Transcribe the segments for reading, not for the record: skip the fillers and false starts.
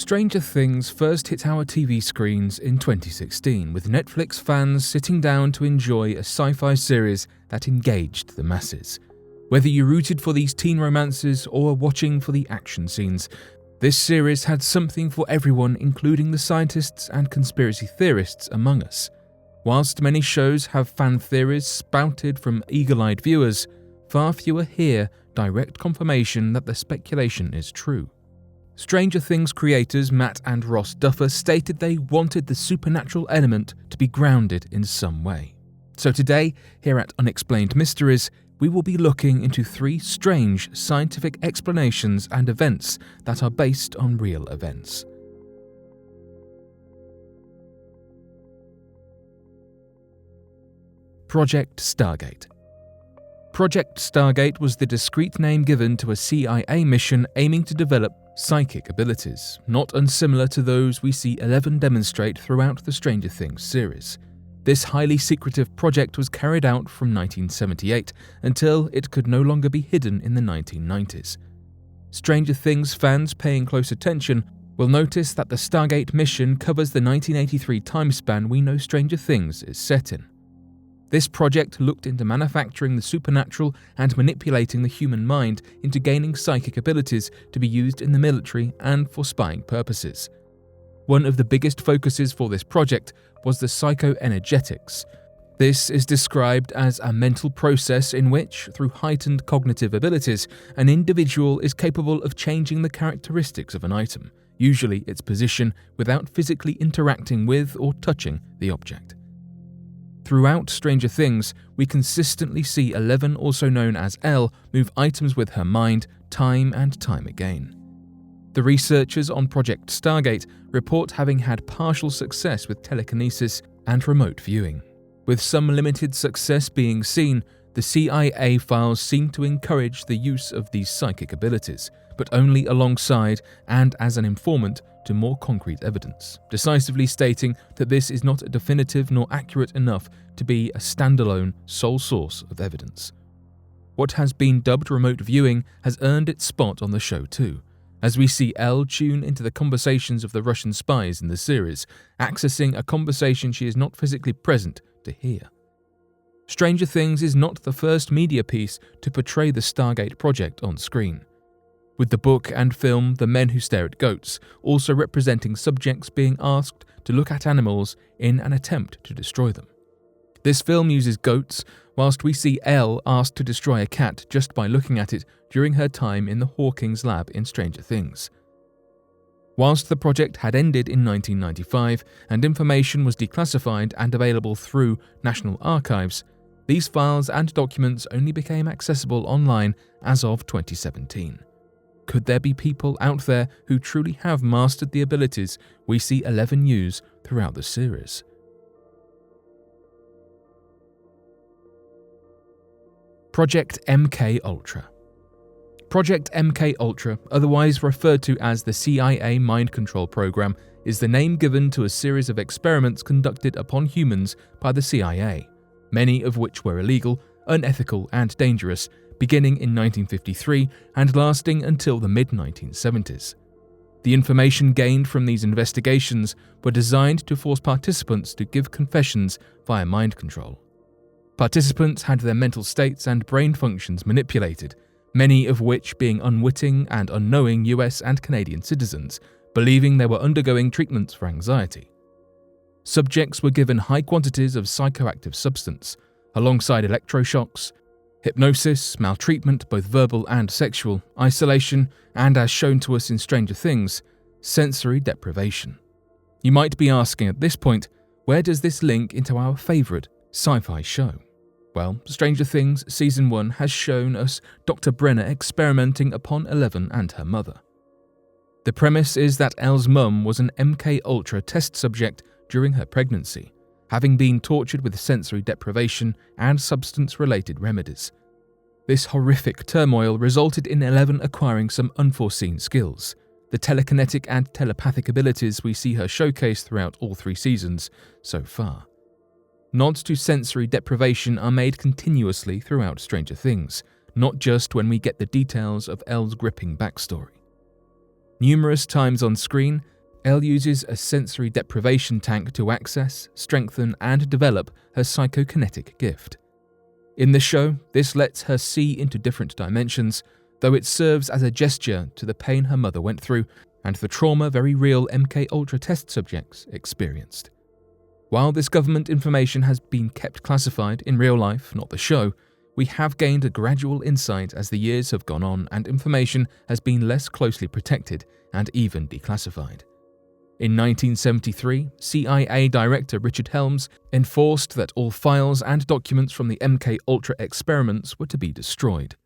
Stranger Things first hit our TV screens in 2016, with Netflix fans sitting down to enjoy a sci-fi series that engaged the masses. Whether you rooted for these teen romances or were watching for the action scenes, this series had something for everyone, including the scientists and conspiracy theorists among us. Whilst many shows have fan theories spouted from eagle-eyed viewers, far fewer hear direct confirmation that the speculation is true. Stranger Things creators Matt and Ross Duffer stated they wanted the supernatural element to be grounded in some way. So today, here at Unexplained Mysteries, we will be looking into 3 strange scientific explanations and events that are based on real events. Project Stargate. Project Stargate was the discrete name given to a CIA mission aiming to develop psychic abilities, not unsimilar to those we see 11 demonstrate throughout the Stranger Things series. This highly secretive project was carried out from 1978 until it could no longer be hidden in the 1990s. Stranger Things fans paying close attention will notice that the Stargate mission covers the 1983 time span we know Stranger Things is set in. This project looked into manufacturing the supernatural and manipulating the human mind into gaining psychic abilities to be used in the military and for spying purposes. One of the biggest focuses for this project was the psychoenergetics. This is described as a mental process in which, through heightened cognitive abilities, an individual is capable of changing the characteristics of an item, usually its position, without physically interacting with or touching the object. Throughout Stranger Things, we consistently see Eleven, also known as Elle, move items with her mind time and time again. The researchers on Project Stargate report having had partial success with telekinesis and remote viewing. With some limited success being seen, the CIA files seem to encourage the use of these psychic abilities, but only alongside and as an informant to more concrete evidence, decisively stating that this is not definitive nor accurate enough to be a standalone sole source of evidence. What has been dubbed remote viewing has earned its spot on the show too, as we see Elle tune into the conversations of the Russian spies in the series, accessing a conversation she is not physically present to hear. Stranger Things is not the first media piece to portray the Stargate project on screen, with the book and film The Men Who Stare at Goats also representing subjects being asked to look at animals in an attempt to destroy them. This film uses goats, whilst we see Elle asked to destroy a cat just by looking at it during her time in the Hawkins lab in Stranger Things. Whilst the project had ended in 1995 and information was declassified and available through National Archives, these files and documents only became accessible online as of 2017. Could there be people out there who truly have mastered the abilities we see Eleven use throughout the series? Project MKUltra. Project MKUltra, otherwise referred to as the CIA Mind Control Program, is the name given to a series of experiments conducted upon humans by the CIA, many of which were illegal, unethical, and dangerous, beginning in 1953 and lasting until the mid-1970s. The information gained from these investigations were designed to force participants to give confessions via mind control. Participants had their mental states and brain functions manipulated, many of which being unwitting and unknowing US and Canadian citizens, believing they were undergoing treatments for anxiety. Subjects were given high quantities of psychoactive substance, alongside electroshocks, hypnosis, maltreatment, both verbal and sexual, isolation, and as shown to us in Stranger Things, sensory deprivation. You might be asking at this point, where does this link into our favourite sci-fi show? Well, Stranger Things Season 1 has shown us Dr. Brenner experimenting upon Eleven and her mother. The premise is that Elle's mum was an MKUltra test subject during her pregnancy, having been tortured with sensory deprivation and substance-related remedies. This horrific turmoil resulted in Eleven acquiring some unforeseen skills, the telekinetic and telepathic abilities we see her showcase throughout all 3 seasons so far. Nods to sensory deprivation are made continuously throughout Stranger Things, not just when we get the details of Elle's gripping backstory. Numerous times on screen, Elle uses a sensory deprivation tank to access, strengthen, and develop her psychokinetic gift. In the show, this lets her see into different dimensions, though it serves as a gesture to the pain her mother went through and the trauma very real MKUltra test subjects experienced. While this government information has been kept classified in real life, not the show, we have gained a gradual insight as the years have gone on and information has been less closely protected and even declassified. In 1973, CIA Director Richard Helms enforced that all files and documents from the MKUltra experiments were to be destroyed.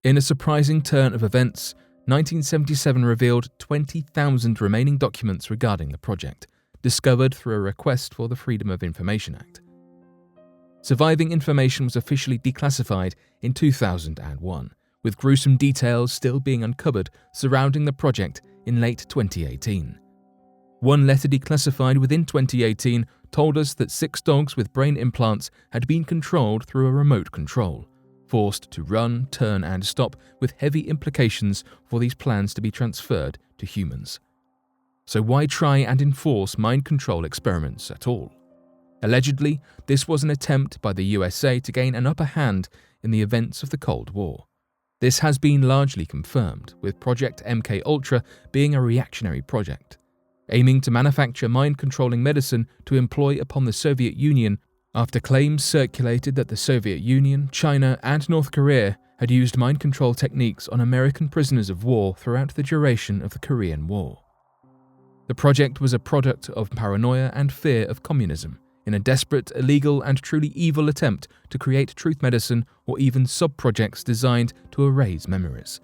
In a surprising turn of events, 1977 revealed 20,000 remaining documents regarding the project, discovered through a request for the Freedom of Information Act. Surviving information was officially declassified in 2001, with gruesome details still being uncovered surrounding the project in late 2018. One letter declassified within 2018 told us that 6 dogs with brain implants had been controlled through a remote control, forced to run, turn, and stop, with heavy implications for these plans to be transferred to humans. So why try and enforce mind control experiments at all? Allegedly, this was an attempt by the USA to gain an upper hand in the events of the Cold War. This has been largely confirmed, with Project MKUltra being a reactionary project, aiming to manufacture mind-controlling medicine to employ upon the Soviet Union after claims circulated that the Soviet Union, China, and North Korea had used mind control techniques on American prisoners of war throughout the duration of the Korean War. The project was a product of paranoia and fear of communism, in a desperate, illegal, and truly evil attempt to create truth medicine or even sub-projects designed to erase memories.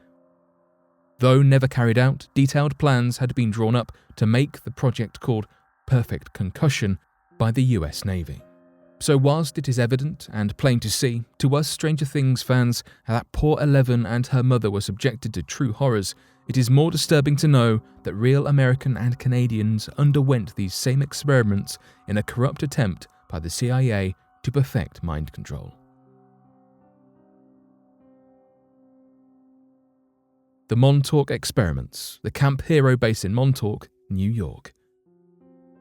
Though never carried out, detailed plans had been drawn up to make the project called Perfect Concussion by the US Navy. So whilst it is evident and plain to see, to us Stranger Things fans, that poor Eleven and her mother were subjected to true horrors, it is more disturbing to know that real American and Canadians underwent these same experiments in a corrupt attempt by the CIA to perfect mind control. The Montauk Experiments, the Camp Hero base in Montauk, New York.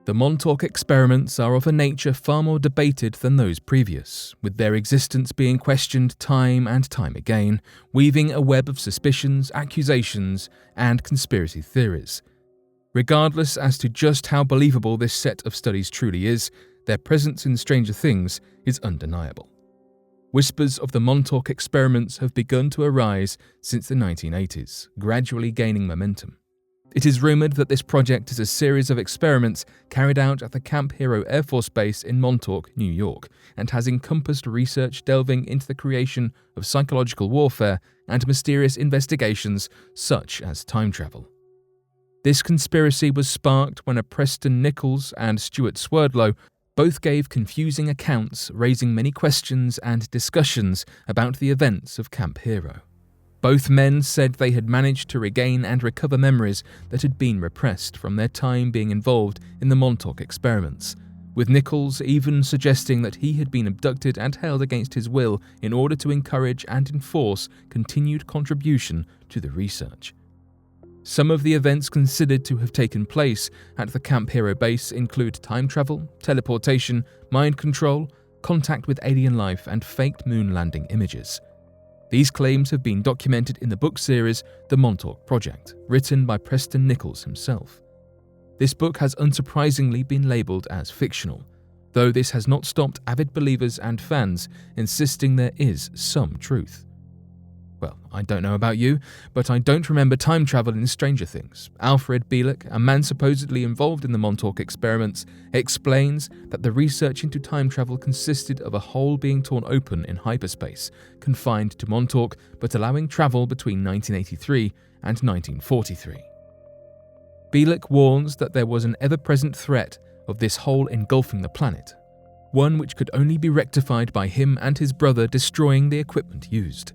The Montauk experiments are of a nature far more debated than those previous, with their existence being questioned time and time again, weaving a web of suspicions, accusations, and conspiracy theories. Regardless as to just how believable this set of studies truly is, their presence in Stranger Things is undeniable. Whispers of the Montauk experiments have begun to arise since the 1980s, gradually gaining momentum. It is rumoured that this project is a series of experiments carried out at the Camp Hero Air Force Base in Montauk, New York, and has encompassed research delving into the creation of psychological warfare and mysterious investigations such as time travel. This conspiracy was sparked when a Preston Nichols and Stuart Swerdlow both gave confusing accounts, raising many questions and discussions about the events of Camp Hero. Both men said they had managed to regain and recover memories that had been repressed from their time being involved in the Montauk experiments, with Nichols even suggesting that he had been abducted and held against his will in order to encourage and enforce continued contribution to the research. Some of the events considered to have taken place at the Camp Hero base include time travel, teleportation, mind control, contact with alien life, and faked moon landing images. These claims have been documented in the book series The Montauk Project, written by Preston Nichols himself. This book has unsurprisingly been labelled as fictional, though this has not stopped avid believers and fans insisting there is some truth. Well, I don't know about you, but I don't remember time travel in Stranger Things. Alfred Bielek, a man supposedly involved in the Montauk experiments, explains that the research into time travel consisted of a hole being torn open in hyperspace, confined to Montauk, but allowing travel between 1983 and 1943. Bielek warns that there was an ever-present threat of this hole engulfing the planet, one which could only be rectified by him and his brother destroying the equipment used.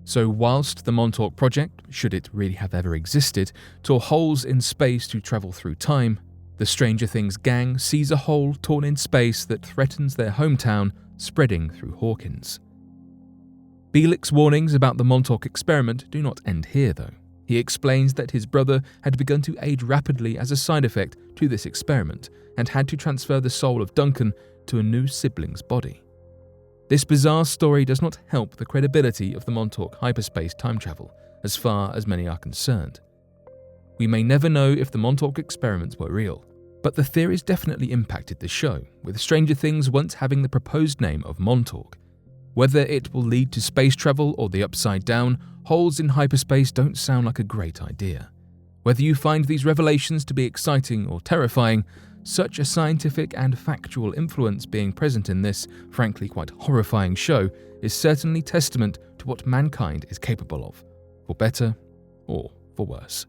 So whilst the Montauk Project, should it really have ever existed, tore holes in space to travel through time, the Stranger Things gang sees a hole torn in space that threatens their hometown, spreading through Hawkins. Bielek's warnings about the Montauk experiment do not end here, though. He explains that his brother had begun to age rapidly as a side effect to this experiment and had to transfer the soul of Duncan to a new sibling's body. This bizarre story does not help the credibility of the Montauk hyperspace time travel, as far as many are concerned. We may never know if the Montauk experiments were real, but the theories definitely impacted the show, with Stranger Things once having the proposed name of Montauk. Whether it will lead to space travel or the upside down, holes in hyperspace don't sound like a great idea. Whether you find these revelations to be exciting or terrifying, such a scientific and factual influence being present in this, frankly quite horrifying show is certainly testament to what mankind is capable of, for better or for worse.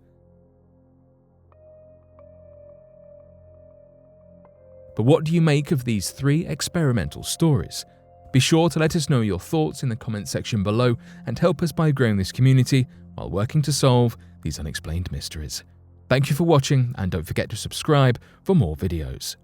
But what do you make of these 3 experimental stories? Be sure to let us know your thoughts in the comment section below and help us by growing this community while working to solve these unexplained mysteries. Thank you for watching, and don't forget to subscribe for more videos.